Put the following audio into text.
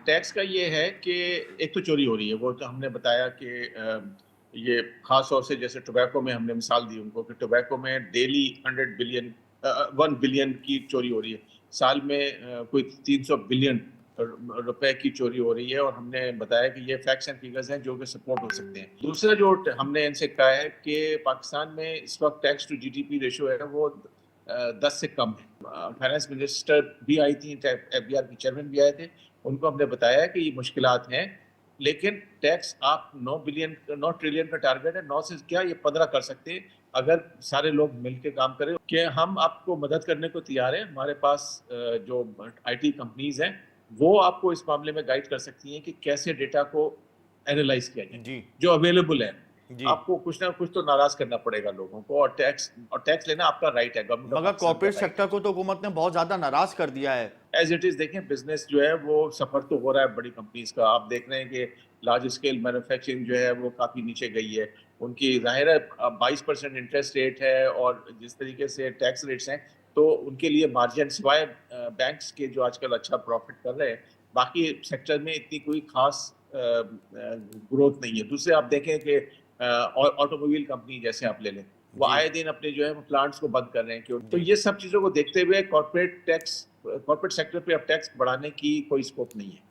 Tax کا یہ ہے کہ ایک تو چوری ہو رہی ہے، وہ تو ہم نے بتایا کہ یہ خاص طور سے جیسے ٹوبیکو میں ہم نے مثال دی ان کو کہ ٹوبیکو میں ڈیلی 1 بلین کی چوری ہو رہی ہے، سال میں کوئی 300 بلین روپے کی چوری ہو رہی ہے، اور ہم نے بتایا کہ یہ فیکٹس اینڈ فگرز ہیں جو کہ سپورٹ ہو سکتے ہیں۔ دوسرا جو ہم نے ان سے کہا ہے کہ پاکستان میں اس وقت tax to G D P ratio ہے وہ 10 سے کم ہے۔ فائنانس منسٹر بھی آئی تھی، ایف بی آر کی چیئرمین بھی آئے تھے، ان کو ہم نے بتایا کہ یہ مشکلات ہیں، لیکن ٹیکس آپ 9 ٹریلین کا ٹارگٹ ہے، 9 سے کیا یہ 15 کر سکتے ہیں اگر سارے لوگ مل کے کام کریں۔ کہ ہم آپ کو مدد کرنے کو تیار ہیں، ہمارے پاس جو آئی ٹی کمپنیز ہیں وہ آپ کو اس معاملے میں گائیڈ کر سکتی ہیں کہ کیسے ڈیٹا کو اینالائز کیا جائے جی جو اویلیبل ہے۔ جی، آپ کو کچھ نہ کچھ تو ناراض کرنا پڑے گا لوگوں کو، اور ٹیکس لینا آپ کا رائٹ ہے، گورنمنٹ آف مگر پاکستان کا کارپوریٹ رائٹ ہے۔ سیکٹر کو تو حکومت نے بہت زیادہ ناراض کر دیا ہے۔ ایز اٹ از دیکھیں، بزنس جو ہے وہ سفر تو ہو رہا ہے بڑی کمپنیز کا، آپ دیکھ رہے ہیں کہ لارج اسکیل مینوفیکچرنگ جو ہے وہ کافی نیچے گئی ہے، ان کی ظاہر ہے 22% انٹرسٹ ریٹ ہے، اور جس طریقے سے ٹیکس ریٹس ہیں تو ان کے لیے مارجن سوائے بینکس کے جو آج کل اچھا پروفٹ کر رہے ہیں، باقی سیکٹر میں اتنی کوئی خاص گروتھ نہیں ہے۔ دوسرے آپ دیکھیں کہ آٹو موبائل کمپنی جیسے آپ لے لیں، وہ جی آئے دن اپنے جو ہے پلانٹس کو بند کر رہے ہیں، تو یہ سب چیزوں کو دیکھتے ہوئے کارپوریٹ سیکٹر پہ اب ٹیکس بڑھانے کی کوئی سکوپ نہیں ہے۔